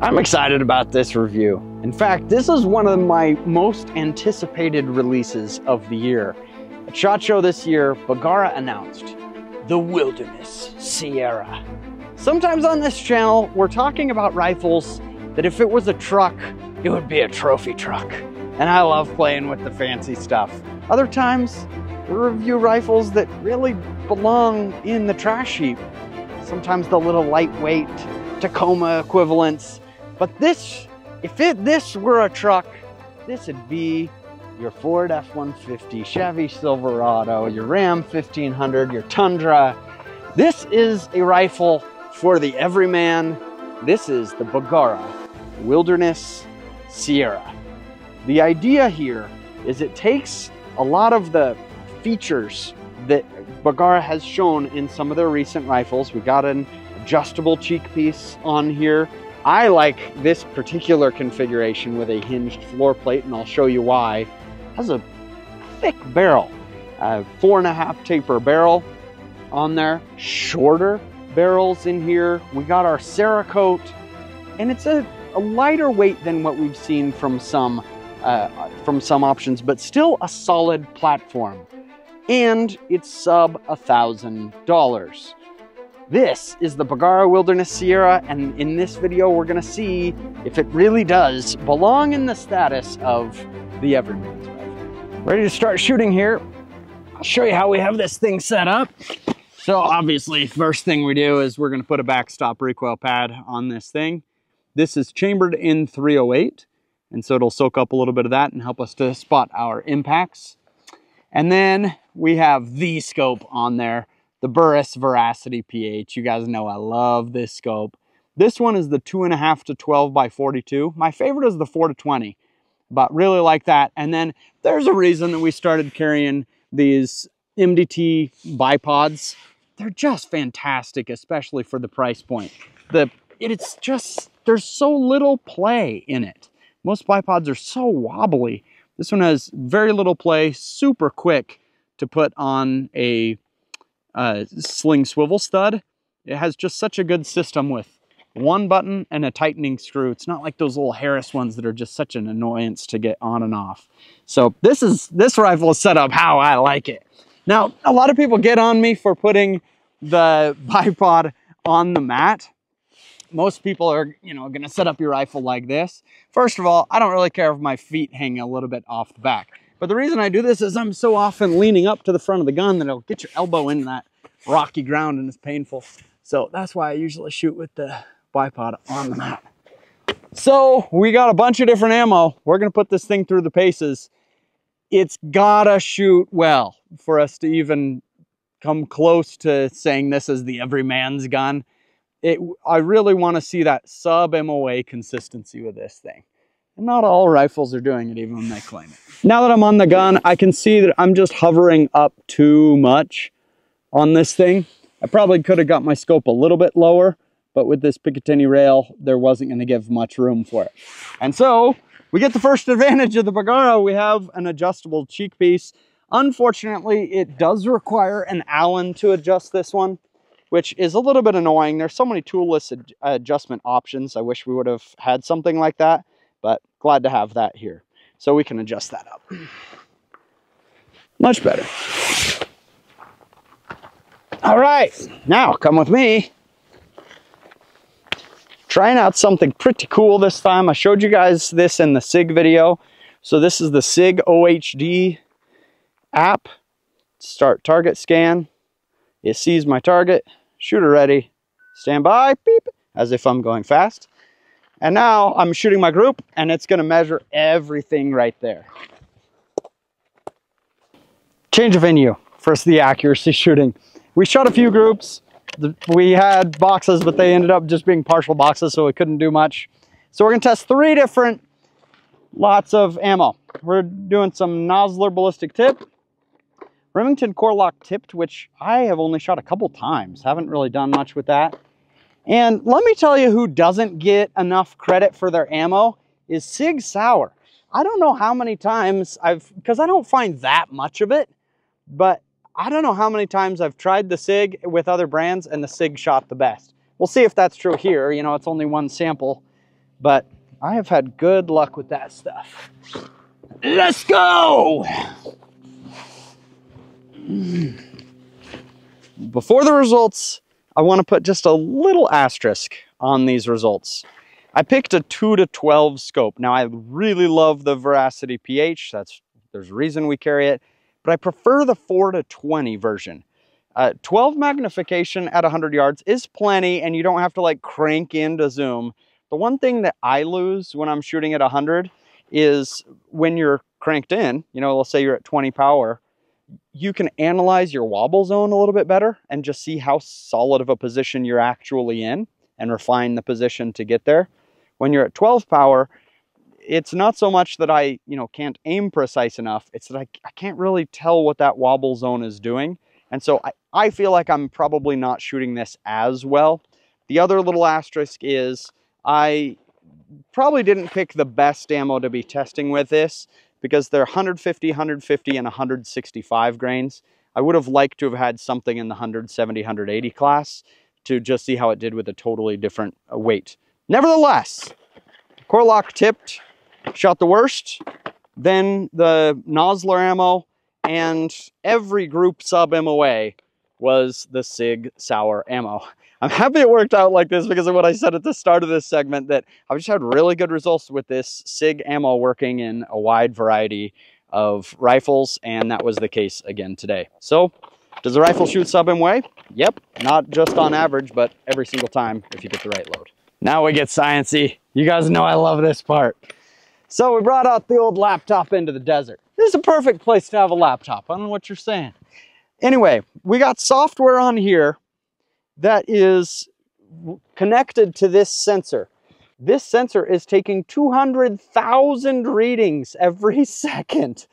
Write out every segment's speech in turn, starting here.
I'm excited about this review. In fact, this is one of my most anticipated releases of the year. At SHOT Show this year, Bergara announced the Wilderness Sierra. Sometimes on this channel, we're talking about rifles that if it was a truck, it would be a trophy truck. And I love playing with the fancy stuff. Other times, we review rifles that really belong in the trash heap. Sometimes the little lightweight Tacoma equivalents. But this, if this were a truck, this would be your Ford F-150, Chevy Silverado, your Ram 1500, your Tundra. This is a rifle for the everyman. This is the Bergara Wilderness Sierra. The idea here is it takes a lot of the features that Bergara has shown in some of their recent rifles. We got an adjustable cheek piece on here. I like this particular configuration with a hinged floor plate, and I'll show you why. It has a thick barrel, 4.5 taper barrel on there, shorter barrels in here. We got our Cerakote, and it's a lighter weight than what we've seen from some options, but still a solid platform. And it's sub $1,000. This is the Bergara Wilderness Sierra, and in this video we're gonna see if it really does belong in the status of the everyman's rifle. Ready to start shooting here. I'll show you how we have this thing set up. So obviously, first thing we do is we're gonna put a backstop recoil pad on this thing. This is chambered in 308, and so it'll soak up a little bit of that and help us to spot our impacts. And then we have the scope on there, the Burris Veracity PH. You guys know I love this scope. This one is the 2.5 to 12 by 42. My favorite is the 4 to 20, but really like that. And then there's a reason that we started carrying these MDT bipods. They're just fantastic, especially for the price point. It's just, there's so little play in it. Most bipods are so wobbly. This one has very little play, super quick to put on a sling swivel stud. It has just such a good system with one button and a tightening screw. It's not like those little Harris ones that are just such an annoyance to get on and off. So this rifle is set up how I like it. Now, a lot of people get on me for putting the bipod on the mat. Most people are, going to set up your rifle like this. First of all, I don't really care if my feet hang a little bit off the back. But the reason I do this is I'm so often leaning up to the front of the gun that it'll get your elbow in that rocky ground and it's painful. So that's why I usually shoot with the bipod on the mat. So we got a bunch of different ammo. We're going to put this thing through the paces. It's gotta shoot well for us to even come close to saying this is the everyman's gun. I really want to see that sub MOA consistency with this thing. And not all rifles are doing it, even when they claim it. Now that I'm on the gun, I can see that I'm just hovering up too much on this thing. I probably could have got my scope a little bit lower, but with this Picatinny rail, there wasn't going to give much room for it. And so we get the first advantage of the Bergara. We have an adjustable cheek piece. Unfortunately, it does require an Allen to adjust this one, which is a little bit annoying. There's so many toolless adjustment options. I wish we would have had something like that, but glad to have that here. So we can adjust that up. Much better. All right, now come with me. Trying out something pretty cool this time. I showed you guys this in the SIG video. So this is the SIG OHD app. Start target scan. It sees my target. Shooter ready. Stand by. Beep. As if I'm going fast. And now I'm shooting my group, and it's going to measure everything right there. Change of venue for the accuracy shooting. We shot a few groups. We had boxes, but they ended up just being partial boxes, so we couldn't do much. So we're going to test 3 different lots of ammo. We're doing some Nosler ballistic tip, Remington core lock tipped, which I have only shot a couple times. Haven't really done much with that. And let me tell you who doesn't get enough credit for their ammo is Sig Sauer. I don't know how many times because I don't find that much of it, but I don't know how many times I've tried the Sig with other brands and the Sig shot the best. We'll see if that's true here. You know, it's only one sample, but I have had good luck with that stuff. Let's go! Before the results, I want to put just a little asterisk on these results. I picked a 2 to 12 scope. Now, I really love the Veracity PH. There's a reason we carry it, but I prefer the 4 to 20 version. 12 magnification at 100 yards is plenty, and you don't have to like crank in to zoom. The one thing that I lose when I'm shooting at 100 is when you're cranked in, you know, let's say you're at 20 power, you can analyze your wobble zone a little bit better and just see how solid of a position you're actually in and refine the position to get there. When you're at 12 power, it's not so much that I, can't aim precise enough. It's that I can't really tell what that wobble zone is doing. And so I feel like I'm probably not shooting this as well. The other little asterisk is I probably didn't pick the best ammo to be testing with this, because they're 150, 150, and 165 grains. I would have liked to have had something in the 170, 180 class to just see how it did with a totally different weight. Nevertheless, core lock tipped, shot the worst, then the Nosler ammo, and every group sub MOA was the SIG Sauer ammo. I'm happy it worked out like this because of what I said at the start of this segment, that I've just had really good results with this SIG ammo working in a wide variety of rifles, and that was the case again today. So, does the rifle shoot sub MOA? Yep, not just on average, but every single time if you get the right load. Now we get sciencey. You guys know I love this part. So we brought out the old laptop into the desert. This is a perfect place to have a laptop. I don't know what you're saying. Anyway, we got software on here that is connected to this sensor. This sensor is taking 200,000 readings every second.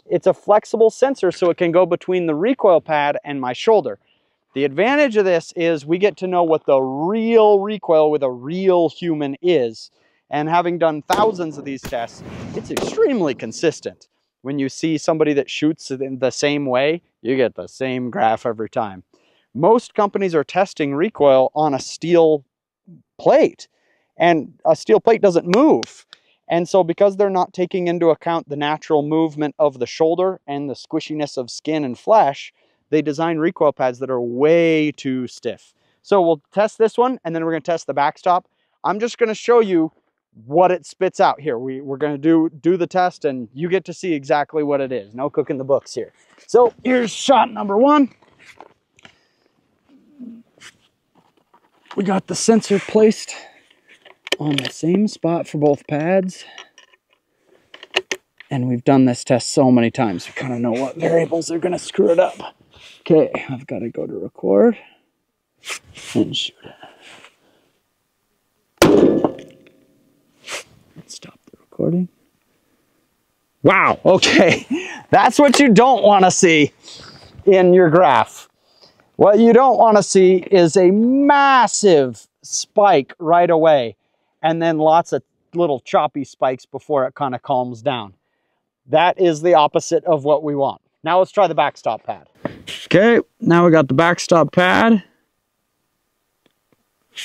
It's a flexible sensor, so it can go between the recoil pad and my shoulder. The advantage of this is we get to know what the real recoil with a real human is. And having done thousands of these tests, it's extremely consistent. When you see somebody that shoots in the same way, you get the same graph every time. Most companies are testing recoil on a steel plate, and a steel plate doesn't move. And so because they're not taking into account the natural movement of the shoulder and the squishiness of skin and flesh, they design recoil pads that are way too stiff. So we'll test this one, and then we're going to test the backstop. I'm just going to show you what it spits out here. We're going to do the test, and you get to see exactly what it is. No cooking the books here. So here's shot number one. We got the sensor placed on the same spot for both pads. And we've done this test so many times, we kind of know what variables are going to screw it up. Okay, I've got to go to record and shoot it. Let's stop the recording. Wow, okay. That's what you don't want to see in your graph. What you don't want to see is a massive spike right away, and then lots of little choppy spikes before it kind of calms down. That is the opposite of what we want. Now let's try the backstop pad. Okay, now we got the backstop pad.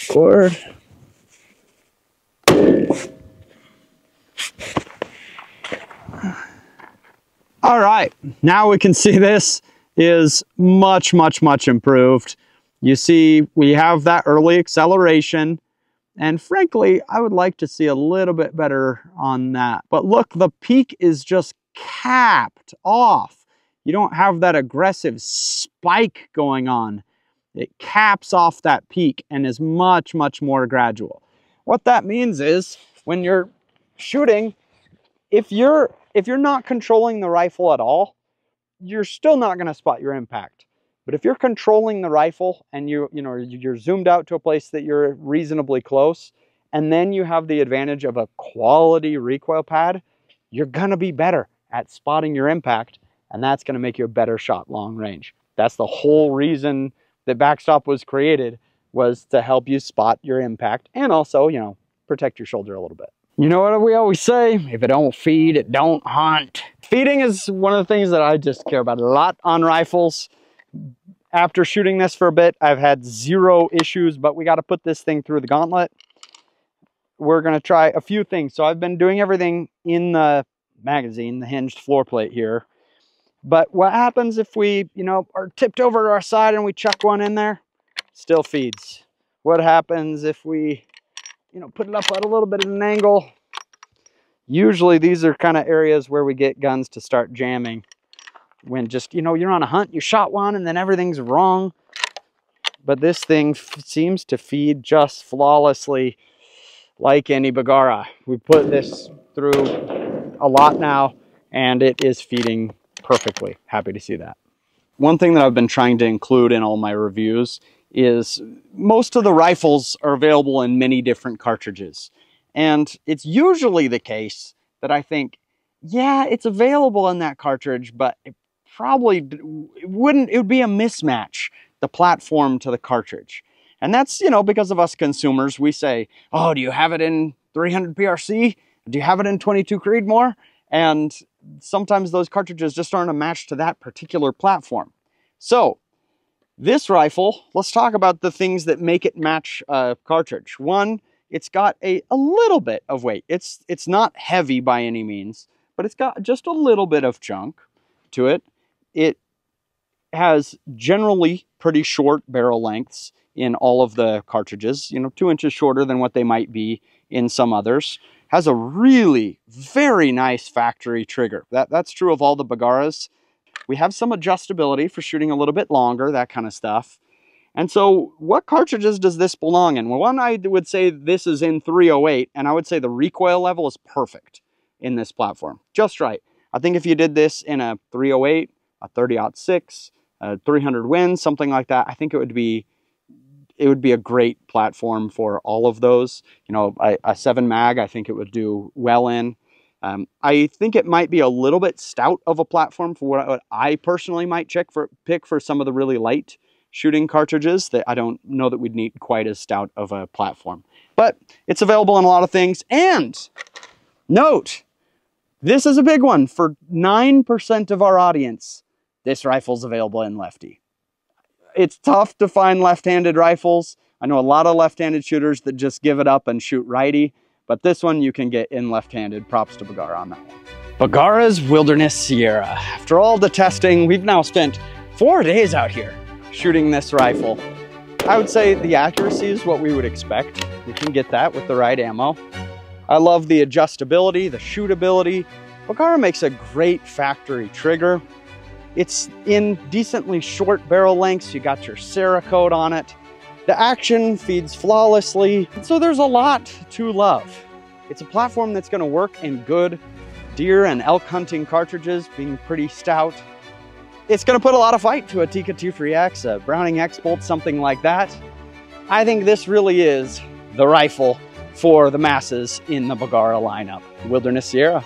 Record. All right, now we can see this is much, much, much improved. You see, we have that early acceleration, and frankly, I would like to see a little bit better on that. But look, the peak is just capped off. You don't have that aggressive spike going on. It caps off that peak and is much, much more gradual. What that means is when you're shooting, if you're not controlling the rifle at all, you're still not going to spot your impact. But if you're controlling the rifle and you're zoomed out to a place that you're reasonably close, and then you have the advantage of a quality recoil pad, you're going to be better at spotting your impact, and that's going to make you a better shot long range. That's the whole reason that backstop was created, was to help you spot your impact and also, protect your shoulder a little bit. You know what we always say? If it don't feed, it don't hunt. Feeding is one of the things that I just care about a lot on rifles. After shooting this for a bit, I've had zero issues, but we got to put this thing through the gauntlet. we're going to try a few things. So I've been doing everything in the magazine, the hinged floor plate here. But what happens if we, are tipped over to our side and we chuck one in there? Still feeds. What happens if we, put it up at a little bit of an angle? Usually these are kind of areas where we get guns to start jamming. When just, you're on a hunt, you shot one and then everything's wrong. But this thing seems to feed just flawlessly like any Bergara. We put this through a lot now and it is feeding perfectly. Happy to see that. One thing that I've been trying to include in all my reviews is most of the rifles are available in many different cartridges. And it's usually the case that I think, yeah, it's available in that cartridge, but it would be a mismatch, the platform to the cartridge. And that's, because of us consumers, we say, oh, do you have it in 300 PRC? Do you have it in 22 Creedmoor? And sometimes those cartridges just aren't a match to that particular platform. So this rifle, let's talk about the things that make it match a cartridge. One, it's got a little bit of weight. It's not heavy by any means, but it's got just a little bit of chunk to it. It has generally pretty short barrel lengths in all of the cartridges, 2 inches shorter than what they might be in some others. Has a really very nice factory trigger. That's true of all the Bergaras. We have some adjustability for shooting a little bit longer, that kind of stuff. And so what cartridges does this belong in? Well, one, I would say this is in 308, and I would say the recoil level is perfect in this platform. Just right. I think if you did this in a 308, a 30-06, a 300 Win, something like that, I think it would be a great platform for all of those. A 7 mag, I think it would do well in. I think it might be a little bit stout of a platform for what I personally might pick for some of the really light shooting cartridges. That I don't know that we'd need quite as stout of a platform. But it's available in a lot of things. And note, this is a big one. For 9% of our audience, this rifle's available in lefty. It's tough to find left-handed rifles. I know a lot of left-handed shooters that just give it up and shoot righty, but this one you can get in left-handed. Props to Bergara on that one. Bergara's Wilderness Sierra. After all the testing, we've now spent 4 days out here shooting this rifle. I would say the accuracy is what we would expect. We can get that with the right ammo. I love the adjustability, the shootability. Bergara makes a great factory trigger. It's in decently short barrel lengths. You got your Cerakote on it. The action feeds flawlessly. So there's a lot to love. It's a platform that's going to work in good deer and elk hunting cartridges, being pretty stout. It's going to put a lot of fight to a Tikka 2-3X, a Browning X-Bolt, something like that. I think this really is the rifle for the masses in the Bergara lineup. Wilderness Sierra.